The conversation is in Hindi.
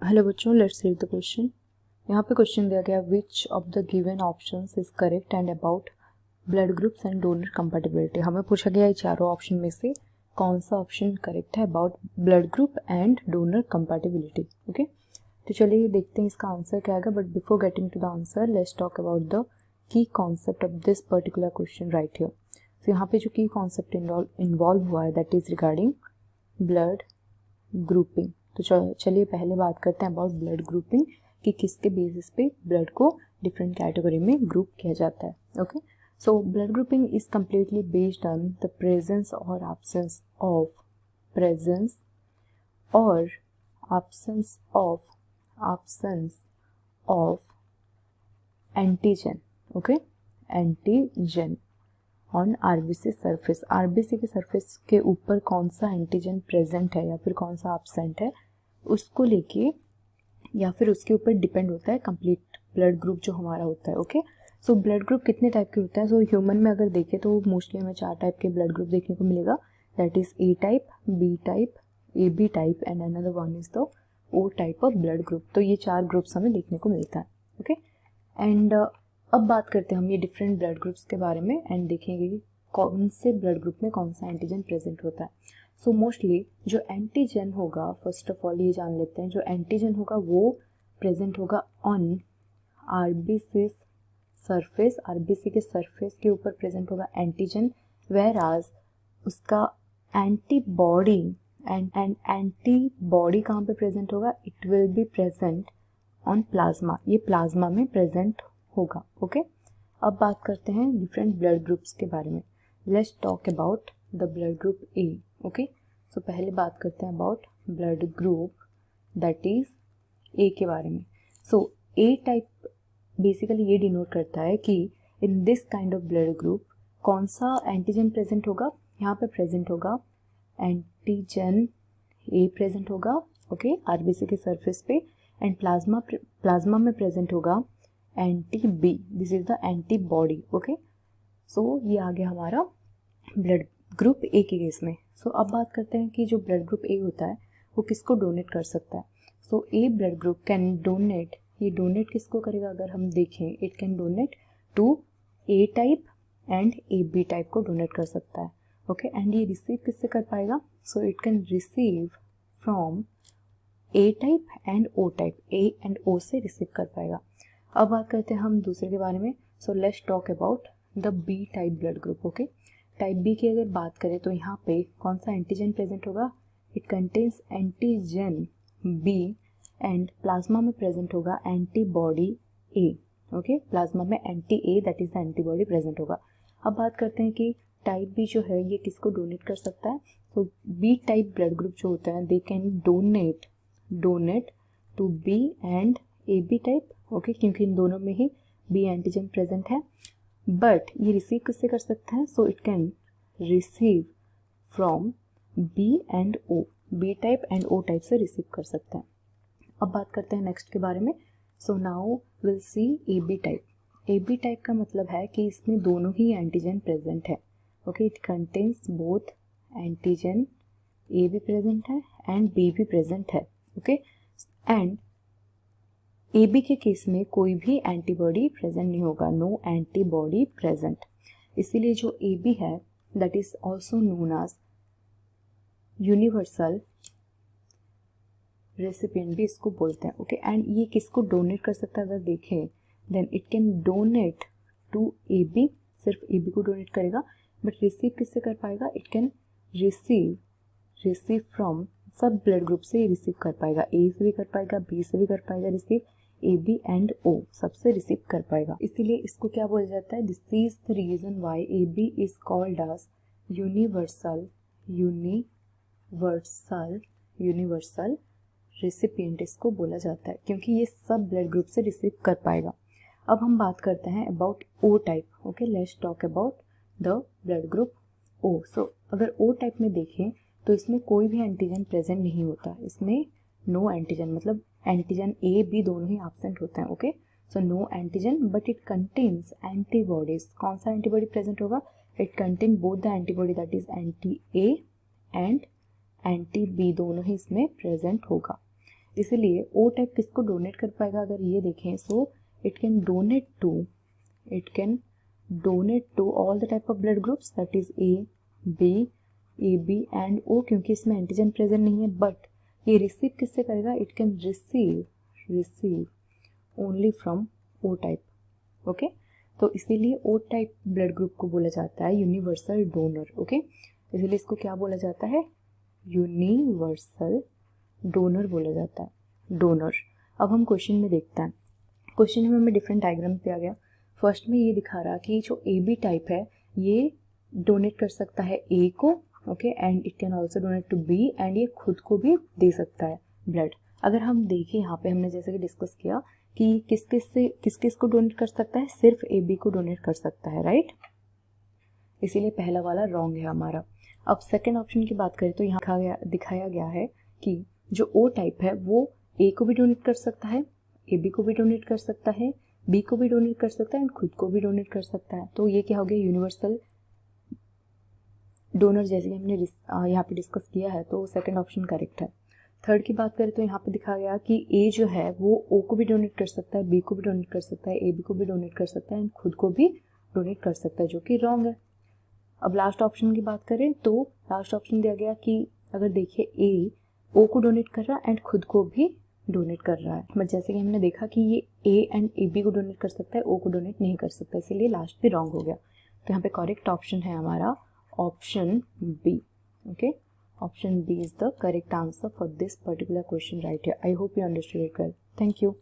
हेलो बच्चों, लेट्स रीड द क्वेश्चन। यहाँ पे क्वेश्चन दिया गया which of the given options is correct and about blood groups and donor compatibility. हमें पूछा गया है चारों ऑप्शन में से कौन सा ऑप्शन करेक्ट है about blood group and donor compatibility. Okay, तो चलिए देखते हैं इसका आंसर क्या आएगा। But before getting to the answer let's talk about the key concept of this particular question right here. तो यहाँ पे जो की कॉन्सेप्ट इन्वॉल्व हुआ है that is regarding blood grouping. तो चलिए पहले बात करते हैं अबाउट ब्लड ग्रुपिंग कि किसके बेसिस पे ब्लड को डिफरेंट कैटेगरी में ग्रुप किया जाता है। Okay, so blood grouping is completely based on the presence और absence of antigen. Okay, antigen on RBC surface. RBC के सरफेस के ऊपर कौन सा एंटीजन प्रेजेंट है या फिर कौन सा एब्सेंट है उसको लेके या फिर उसके ऊपर डिपेंड होता है कंप्लीट ब्लड ग्रुप जो हमारा होता है। ओके, सो ब्लड ग्रुप कितने टाइप के होता है? सो ह्यूमन में अगर देखें तो मोस्टली हमें 4 टाइप के ब्लड ग्रुप देखने को मिलेगा, that is A type, B type, A B type and another one is the O type of blood group. तो ये 4 ग्रुप्स हमें देखने को मिलता है। ओके, एंड अब बात करते हैं हम ये डिफरेंट ब्लड ग्रुप्स के बारे में एंड देखेंगे कि कौन से ब्लड ग्रुप में कौन सा एंटीजन प्रेजेंट होता है। सो मोस्टली जो एंटीजन होगा, फर्स्ट ऑफ ऑल ये जान लेते हैं, जो एंटीजन होगा वो प्रेजेंट होगा ऑन आरबीसी सरफेस। आरबीसी के सरफेस के ऊपर प्रेजेंट होगा एंटीजन, वेयर आज उसका एंटीबॉडी एंड एंटीबॉडी कहाँ पे प्रेजेंट होगा? It will be present on plasma. ये प्लाज्मा में प्रेजेंट होगा। ओके, अब बात करते हैं डिफरेंट ब्लड ग्रुप्स के बारे में। Let's talk about the blood group A. Okay, so पहले बात करते हैं about blood group that is A के बारे में। सो ए टाइप बेसिकली ये डिनोट करता है कि in this kind of blood group कौन सा एंटीजन प्रेजेंट होगा। यहाँ पे प्रेजेंट होगा एंटीजन ए प्रेजेंट होगा। ओके, आरबीसी के सरफेस पे एंड प्लाज्मा में प्रेजेंट होगा anti B, this is the antibody. Okay, सो ये आ गया हमारा ब्लड ग्रुप ए के केस में। सो अब बात करते हैं कि जो ब्लड ग्रुप ए होता है वो किसको डोनेट कर सकता है। So A blood group can donate, ये डोनेट किसको करेगा अगर हम देखें, it can donate to A type and A B type को डोनेट कर सकता है। ओके, एंड ये रिसीव किससे कर पाएगा? So it can receive from A type and O type, A and O से रिसीव कर पाएगा। अब बात करते हैं हम दूसरे के बारे में। So let's talk about the B type blood group. Okay, type B की अगर बात करें तो यहाँ पे कौन सा एंटीजन प्रेजेंट होगा? It contains antigen B and plasma में प्रेजेंट होगा एंटीबॉडी ए। ओके, प्लाज्मा में anti A that is the antibody present होगा। अब बात करते हैं कि टाइप बी जो है ये किसको डोनेट कर सकता है। तो बी टाइप ब्लड ग्रुप जो होता है they can donate to B and A B type. Okay, क्योंकि इन दोनों में ही बी एंटीजन प्रेजेंट है, बट ये रिसीव किससे कर सकते हैं? So it can receive from B and O, B type and O type से रिसीव कर सकते हैं। अब बात करते हैं नेक्स्ट के बारे में। So now will see A B type. A B type का मतलब है कि इसमें दोनों ही एंटीजन प्रेजेंट है। Okay, it contains both antigen, A भी प्रेजेंट है एंड बी भी प्रेजेंट है। ओके, एंड ए बी के केस में कोई भी एंटीबॉडी प्रेजेंट नहीं होगा, नो एंटीबॉडी प्रेजेंट। इसीलिए जो ए बी है that is also known as universal recipient भी इसको बोलते हैं। ओके, एंड ये किसको डोनेट कर सकता है अगर देखें, then it can donate to A B, सिर्फ ए बी को डोनेट करेगा, बट रिसीव किससे कर पाएगा? इट कैन रिसीव फ्रॉम सब ब्लड ग्रुप से रिसीव कर पाएगा, ए से भी कर पाएगा, बी से भी कर पाएगा रिसीव, ए बी एंड ओ सबसे रिसीव कर पाएगा। इसीलिए इसको क्या बोला जाता है? This is the reason why A B is called as universal recipient इसको बोला जाता है, क्योंकि ये सब ब्लड ग्रुप से रिसीव कर पाएगा। अब हम बात करते हैं about O type. Okay, let's talk about the blood group O. So अगर ओ टाइप में देखें तो इसमें कोई भी एंटीजन प्रेजेंट नहीं होता, इसमें नो एंटीजन, मतलब एंटीजन ए बी दोनों ही एब्सेंट होते हैं। Okay, so no antigen but it contains antibodies. कौन सा एंटीबॉडी प्रेजेंट होगा? It contain both the antibody that is anti A and anti B, दोनों ही इसमें प्रेजेंट होगा। इसीलिए ओ टाइप किसको डोनेट कर पाएगा, अगर ये देखें, so it can donate to all the type of blood groups, that is A B and O, क्योंकि इसमें एंटीजन प्रेजेंट नहीं है। बट ये रिसीव किससे करेगा, it can receive only from O type, okay. तो इसीलिए ओ टाइप ब्लड ग्रुप को बोला जाता है यूनिवर्सल डोनर, ओके। इसीलिए इसको क्या बोला जाता है, यूनिवर्सल डोनर बोला जाता है, डोनर। अब हम क्वेश्चन में देखते हैं। क्वेश्चन में हमें डिफरेंट डायग्राम दिया गया। फर्स्ट में ये दिखा रहा कि जो ए बी टाइप है ये डोनेट कर सकता है ए को, okay, and it can also donate to B, एंड ये खुद को भी दे सकता है ब्लड। अगर हम देखें यहाँ पे हमने जैसे कि डिस्कस किया कि किस किस को डोनेट कर सकता है, सिर्फ ए बी को डोनेट कर सकता है, राइट। इसीलिए पहला वाला रॉन्ग है हमारा। अब सेकेंड ऑप्शन की बात करें तो यहाँ दिखाया गया है कि जो ओ टाइप है वो ए को भी डोनेट कर सकता है, ए बी को भी डोनेट कर सकता है, बी को भी डोनेट कर सकता है एंड खुद को भी डोनेट कर सकता है। तो ये क्या हो गया, यूनिवर्सल डोनर, जैसे कि हमने यहाँ पे डिस्कस किया है, तो सेकंड ऑप्शन करेक्ट है। थर्ड की बात करें तो यहाँ पे दिखा गया कि ए जो है वो ओ को भी डोनेट कर सकता है, बी को भी डोनेट कर सकता है, ए बी को भी डोनेट कर सकता है एंड खुद को भी डोनेट कर सकता है, जो कि रॉन्ग है। अब लास्ट ऑप्शन की बात करें तो लास्ट ऑप्शन दिया गया कि अगर देखिए ए ओ को डोनेट कर रहा है एंड खुद को भी डोनेट कर रहा है, बट जैसे कि हमने देखा कि ये ए एंड ए बी को डोनेट कर सकता है, ओ को डोनेट नहीं कर सकता, इसीलिए लास्ट भी रॉन्ग हो गया। तो यहाँ पे करेक्ट ऑप्शन है हमारा option B, okay. Option B is the correct answer for this particular question right here. I hope you understood it well. Thank you.